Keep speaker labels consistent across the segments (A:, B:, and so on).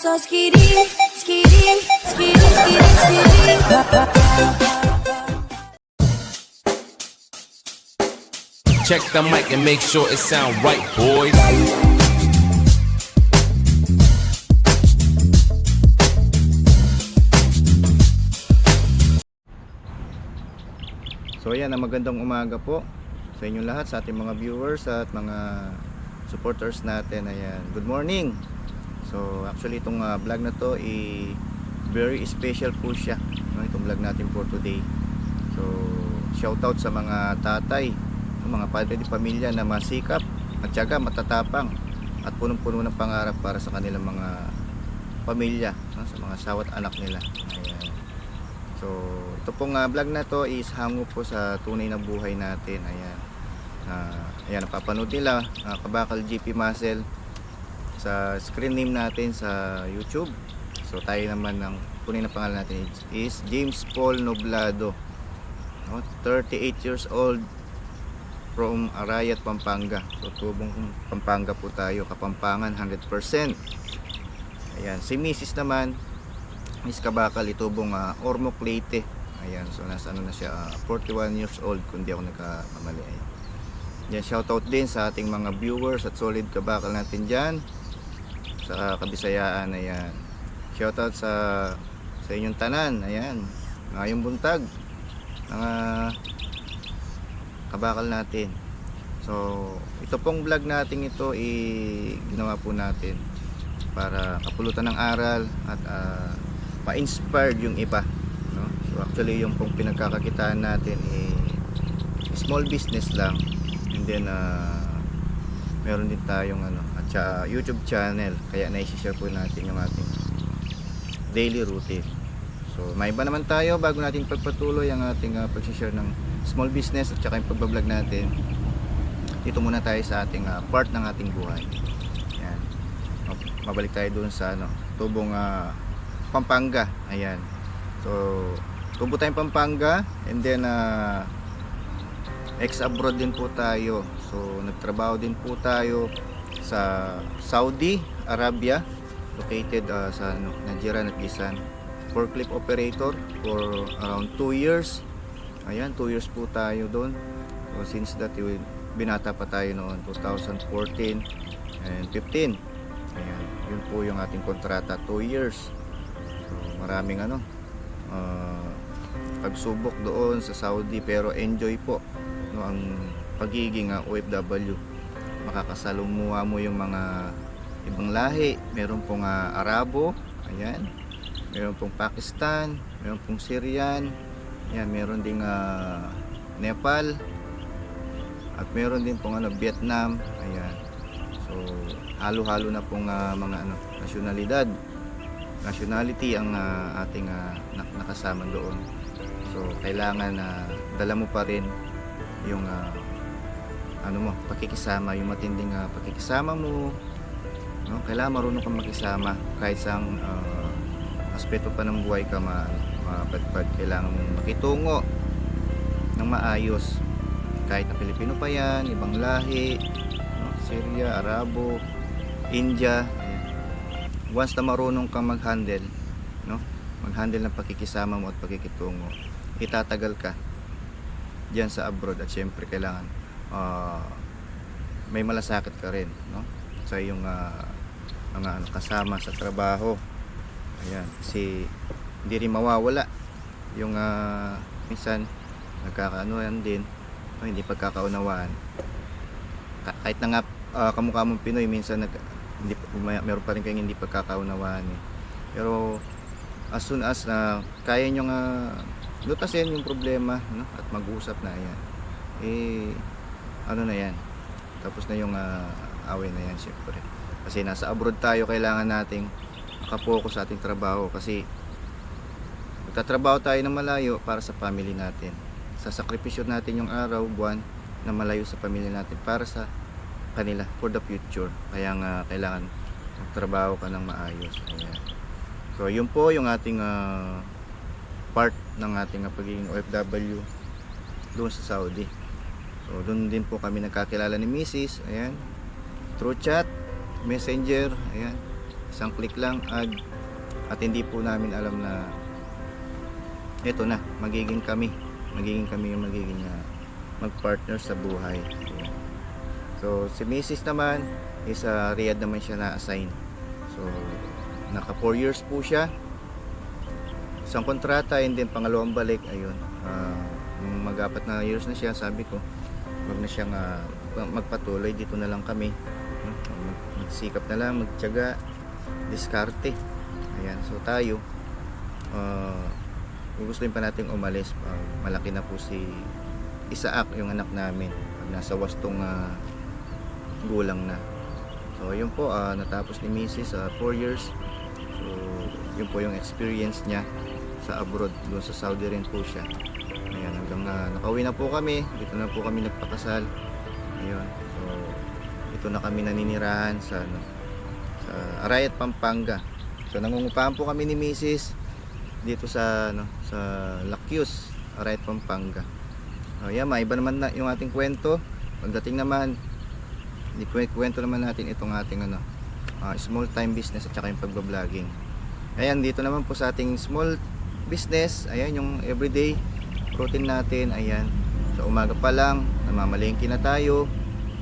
A: so skitty, skitty, skitty, skitty, skitty.
B: Check the mic and make sure it sound right, boys.
C: So ayan, magandang umaga po sa inyong lahat, sa ating mga viewers at mga supporters natin. Ayan, good morning. So actually itong vlog na to very special po siya, no? Itong vlog natin for today. So shoutout sa mga tatay, mga padre di pamilya na masikap, matyaga, matatapang at punong-puno ng pangarap para sa kanilang mga pamilya, no? Sa mga sawat anak nila. Ayan. So ito pong vlog na to is hango po sa tunay na buhay natin. Ayan, ayan, napapanood nila Kabakal GP Muscle sa screen name natin sa YouTube. So tayo naman, ang tunay na pangalan natin is James Paul Noblado, no? 38 years old, from Arayat, Pampanga. So tubong Pampanga po tayo, Kapampangan 100%. Ayan, si Mrs. naman, Miss Kabakal, itubong Ormoc, Leyte. Ayan, so nasa ano na siya, 41 years old kung di ako nagkamali. Ayan. Yan, shoutout din sa ating mga viewers at solid Kabakal natin dyan sa Kabisayaan. Ayan, shoutout sa inyong tanan. Ayan, ngayong buntag mga Kabakal natin. So ito pong vlog natin ito ginawa po natin para kapulutan ng aral at pa-inspired yung iba, no? So actually yung pong pinagkakakitaan natin small business lang, and then meron din tayong at YouTube channel, kaya na-share po natin yung ating daily routine. So may iba naman tayo bago natin pagpatuloy ang ating pag-share ng small business at saka yung pagbablog natin. Dito muna tayo sa ating part ng ating buhay. Ayan. Mabalik tayo doon sa tubong Pampanga. Ayan. So tubo tayong Pampanga, and then ex-abroad din po tayo. So nagtrabaho din po tayo sa Saudi Arabia, located sa Najran at Gisan, forklift operator for around 2 years. Ayan, 2 years po tayo doon. So since that, binata pa tayo noon, 2014 and 15. Ayan, yun po yung ating kontrata, 2 years. So maraming pagsubok doon sa Saudi, pero enjoy po, no, ang pagiging OFW. Makakasalumuha mo yung mga ibang lahi. Meron pong Arabo, ayan, meron pong Pakistan, meron pong Syrian, yan, meron ding Nepal, at meron din pong Vietnam. Ayan. So halo-halo na pong mga nationality ang ating nakasama doon. So kailangan dala mo pa rin yung pakikisama, yung matinding pakikisama mo, no? Kailangan marunong kang makisama kahit sa aspeto pa ng buhay ka mapadpad. Kailangan mong makitungo ng maayos, kahit na Pilipino pa yan, ibang lahi, no? Syria, Arabo, India. Ayan. Once na marunong kang mag-handle, no? Mag-handle ng pakikisama mo at pakikitungo, itatagal ka diyan sa abroad. At syempre kailangan may malasakit ka rin, no? Sa iyong mga kasama sa trabaho. Ayan, kasi hindi rin mawawala yung minsan nagkakaanuhan din, no? Hindi pagkakaunawaan. Kahit na nga kamukha mong Pinoy, minsan meron pa rin kayong hindi pagkakaunawaan Pero as soon as kaya nyo lutasin yung problema, no? At mag-usap na yan, na yan, tapos na yung away na yan. Syempre kasi nasa abroad tayo, kailangan nating makapokus sa ating trabaho, kasi magtatrabaho tayo na malayo para sa family natin. Sasakripisyo natin yung araw, buwan na malayo sa pamilya natin para sa kanila, for the future. Kaya nga kailangan magtrabaho ka ng maayos. Ayan. So yun po yung ating part ng ating pagiging OFW doon sa Saudi. So doon din po kami nagkakilala ni Mrs. Ayan, through chat, messenger. Ayan, isang click lang, add, at hindi po namin alam na ito na, magiging kami yung magiging mag-partner sa buhay. So si Mrs. naman is Riyadh naman siya na-assign. So naka 4 years po siya, isang kontrata, and then pangalawang balik. Ayun, nung mag-apat na years na siya, sabi ko wag na siyang magpatuloy, dito na lang kami, magsikap na lang, magtiyaga, diskarte. Ayan, so tayo gugustuhin pa natin umalis malaki na po si Isaac, yung anak namin, pag nasa wastong gulang na. So yun po, natapos ni Mrs. 4 years. So yun po yung experience niya sa abroad, doon sa Saudi rin po siya. Ayan, hanggang nakauwi na po kami, dito na po kami nagpakasal. Ayun, so ito na kami naninirahan sa sa Arayat, Pampanga. So nangungupahan po kami ni Mrs. dito sa sa Lakyus, Arayat, Pampanga. Ayan, maiba naman na yung ating kwento. Pagdating naman, kwento naman natin itong ating small time business at saka yung pagbabloging. Ayan, dito naman po sa ating small business, ayan yung everyday routine natin. Ayan, sa umaga pa lang namamalengke na tayo.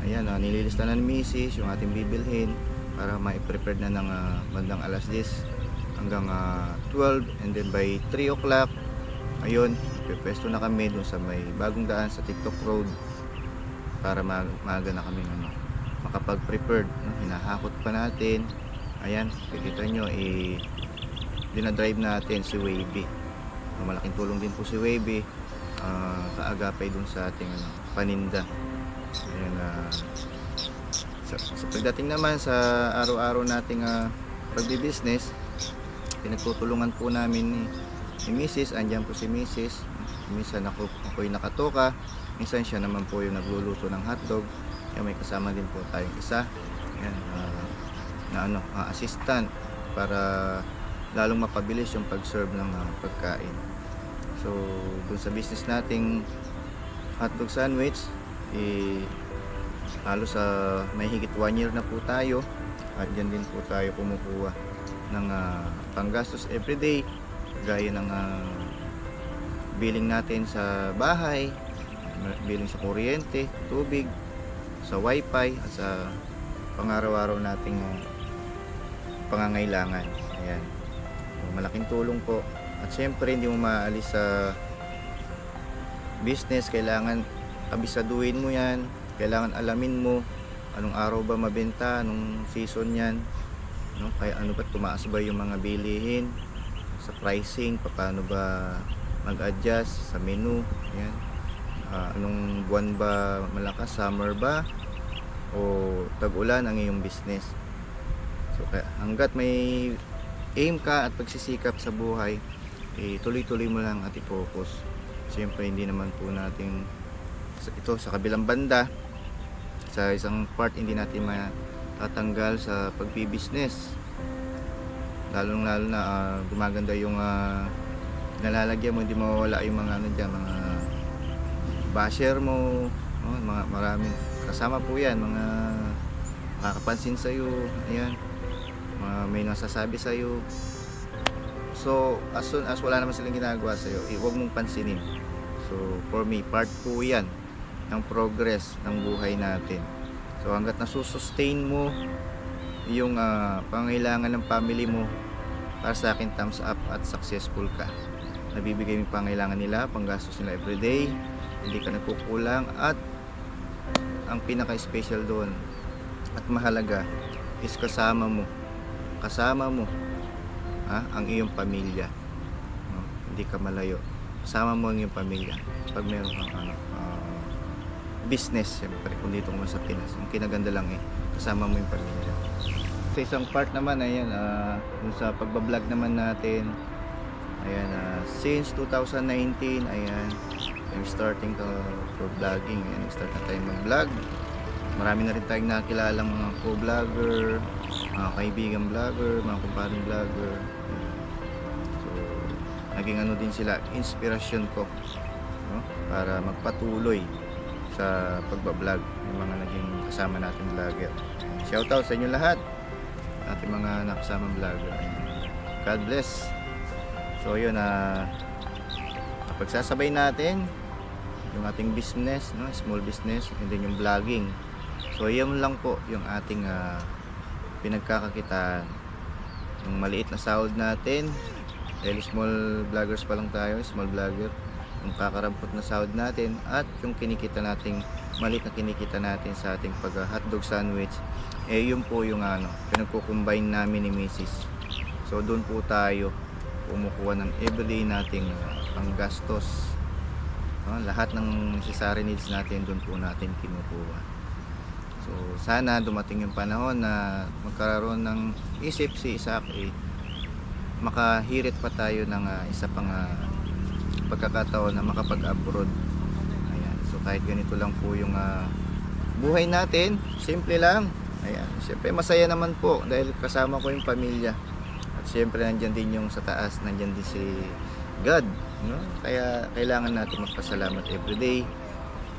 C: Ayan, nililista na ni Mrs. yung ating bibilhin para ma-prepare na ng bandang alas 10 hanggang 12, and then by 3 o'clock, ayun, pwesto na kami dun sa may bagong daan sa TikTok Road para maaga na kami makapag-prepared. Hinahakot pa natin. Ayan, kikita nyo, dinadrive natin si Wavy. Malaking tulong din po si Wavy, kaagapay dun sa ating paninda. Ayan, sa pagdating naman sa araw-araw nating pagbi-business, pinagtutulungan po namin ni Mrs. Andyan po si Mrs. Minsan ako'y nakatoka, minsan siya naman po yung nagluluto ng hotdog. Kaya may kasama din po tayong isa, ayan, na assistant, para lalong mapabilis yung pag-serve ng pagkain. So dun sa business nating hotdog sandwich, halos may higit 1 year na po tayo, at dyan din po tayo kumukuha ng panggastos everyday, gaya ng billing natin sa bahay, billing sa kuryente, tubig, sa wifi, at sa pangaraw-araw nating pangangailangan. Ayan, malaking tulong po. At syempre hindi mo maalis sa business, kailangan kabisaduhin mo yan, kailangan alamin mo anong araw ba mabenta, anong season yan, kaya ano ba, tumaas ba yung mga bilihin sa pricing, paano ba mag-adjust sa menu. Ayan, anong buwan ba malakas, summer ba o tag-ulan ang iyong business. So kaya hanggat may aim ka at pagsisikap sa buhay, tuloy-tuloy mo lang at i-focus. Siyempre hindi naman po natin ito sa kabilang banda, sa isang part hindi natin matatanggal sa pagbi-business, lalong lalo na gumaganda yung nalalagyan mo, hindi mawawala yung mga dyan, mga basher mo, mga maraming kasama po yan, mga makakapansin sa'yo. Ayan, may nasasabi sa'yo. So as soon as wala naman silang ginagawa sa'yo, huwag mong pansinin. So for me, part po yan ng progress ng buhay natin. So hanggat nasusustain mo yung pangailangan ng family mo, para sa akin thumbs up at successful ka. Nabibigay mo yung pangailangan nila, panggastos nila everyday, hindi ka nagkukulang, at ang pinaka-special doon at mahalaga is kasama mo ang iyong pamilya. Hindi ka malayo, kasama mo ang iyong pamilya pag meron kang business. Siyempre kung dito mo sa Pinas, ang kinaganda lang kasama mo yung pamilya. Sa isang part naman, ayan, yung sa pagbablog naman natin, ayan, since 2019, ayan, I'm starting for vlogging. Ayan, start na tayong mag-vlog. Marami na rin tayong nakilalang mga co-vlogger, mga kaibigan vlogger, mga kumpareng vlogger. Ayan. So naging din sila, inspirasyon ko, para magpatuloy sa pagbablog, yung mga naging kasama natin vlogger. Shoutout sa inyo lahat. ating mga nakasamang vlogger. God bless. So yun, pagsasabay natin yung ating business, no, small business, and then yung vlogging. So yun lang po yung ating pinagkakakitaan. Yung maliit na sahod natin, dahil small vloggers pa lang tayo, small vlogger, yung kakarampot na sahod natin at yung kinikita nating maliit na kinikita natin sa ating pag hotdog sandwich, yun po yung pinagko-combine namin ni Mrs. So doon po tayo kumukuha ng everyday nating panggastos. Lahat ng necessary needs natin doon po natin kinukuha. So sana dumating yung panahon na magkaroon ng isip si Isaac, makahirit pa tayo ng isa pang pagkakataon na makapag-abroad. Ayan. So kahit ganito lang po yung buhay natin, simple lang. Ayan. Siyempre masaya naman po dahil kasama ko yung pamilya. At siyempre nandyan din yung sa taas, nandyan din si God, no? Kaya kailangan natin magpasalamat everyday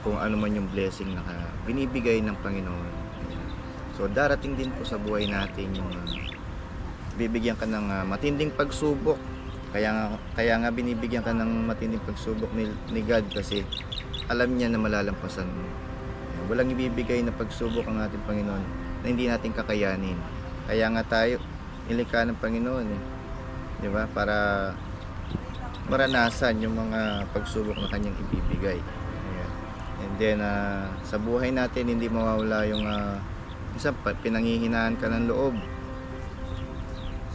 C: kung ano man yung blessing na binibigay ng Panginoon. Ayan. So darating din po sa buhay natin yung bibigyan ka ng matinding pagsubok. Kaya nga binibigyan ka ng matinding pagsubok ni God kasi alam niya na malalampasan mo. Ayan. Walang ibibigay na pagsubok ang ating Panginoon na hindi natin kakayanin. Kaya nga tayo nilikha ng Panginoon, di ba? Para maranasan yung mga pagsubok na kanyang ibibigay. Ayan. And then sa buhay natin hindi mawawala yung isang pinanghihinaan ka ng loob.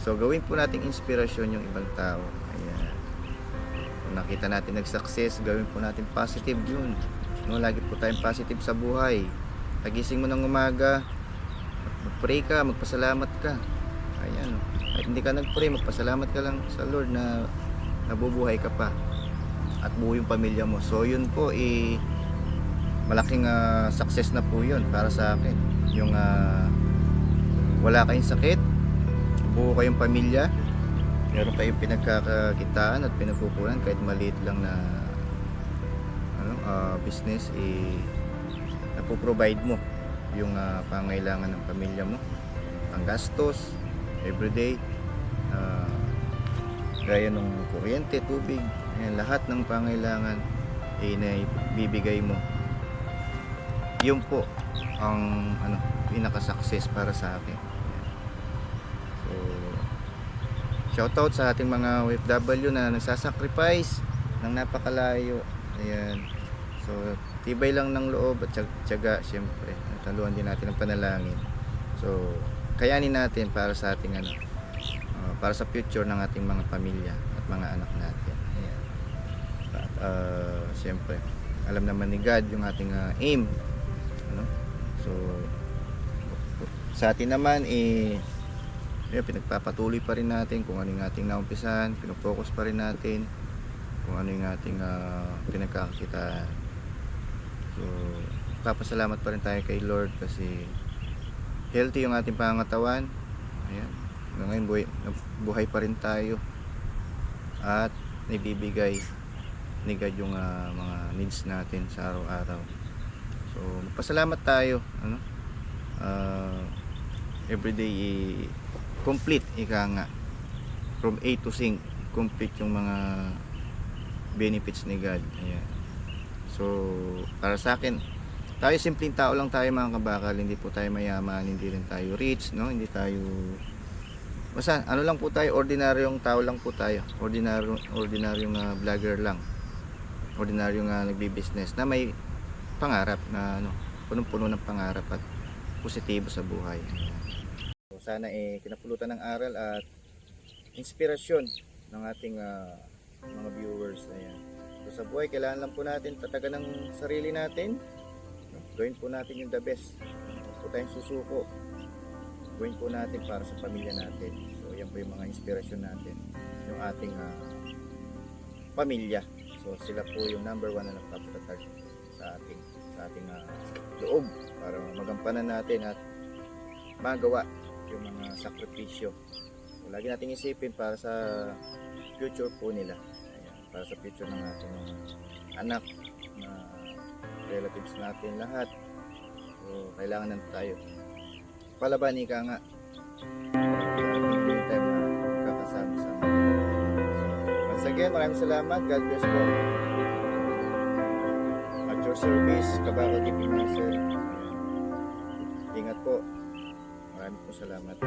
C: So gawin po nating inspirasyon yung ibang tao. Ayan. Kung nakita natin nag-success, gawin po natin positive yun. No, lagi po tayong positive sa buhay. Pagising mo ng umaga, mag-pray ka, magpasalamat ka. Ayan. Kahit hindi ka nag-pray, magpasalamat ka lang sa Lord na nabubuhay ka pa at buo yung pamilya mo. So yun po malaking success na po yun para sa akin. Yung wala kayong sakit, buo kayong pamilya, meron kayong pinagkakakitaan at pinagkukunan kahit maliit lang na business, napoprovide mo yung pangailangan ng pamilya mo, ang gastos everyday, gaya ng kuryente, tubig, lahat ng pangailangan na ibibigay mo. Yun po ang pinaka-success para sa akin. So shoutout sa ating mga OFW na nagsasacrifice ng napakalayo. Ayan. So tibay lang ng loob at tiyaga, syempre. Taluan din natin ang panalangin. So kayanin natin para sa ating para sa future ng ating mga pamilya at mga anak natin. Ayan. At siyempre alam naman ni God yung ating aim, so sa atin naman pinagpapatuloy pa rin natin kung ano yung ating naumpisahan, pinofocus pa rin natin kung ano yung ating pinagkakakitaan. So papasalamat pa rin tayo kay Lord kasi healthy yung ating pangangatawan. Ayan. Ngayon buhay pa rin tayo at naibibigay ni God yung mga needs natin sa araw-araw. So magpasalamat tayo, everyday complete, ika nga, from A to Z, complete yung mga benefits ni God. Ayan. So para sa akin, tayo simpleng tao lang tayo mga kabakal, hindi po tayo mayaman, hindi rin tayo rich, no? Hindi tayo, basta lang po tayo, ordinaryong tao lang po tayo, ordinaryong vlogger lang, ordinaryong nagbi-business na may pangarap na punong-puno ng pangarap at positibo sa buhay. So sana kinapulutan ng aral at inspirasyon ng ating mga viewers. Ayan. So sa buhay kailangan lang po natin tatagan ng sarili natin. Gawin po natin yung the best. Huwag po tayong susuko. Gawin po natin para sa pamilya natin. So yan po yung mga inspirasyon natin. Yung ating pamilya. So sila po yung number one na nagpapatatag sa ating loob para magampanan natin at magawa yung mga sakripisyo. So, lagi nating isipin para sa future po nila. Ayan, para sa future ng ating mga anak, na relatives natin lahat. So kailangan nandito tayo. Palaban, ika nga, Time na kakasama-sama. So, once again, maraming salamat. God bless po. At your service, Kabako TV Master. Ingat po. Maraming po salamat.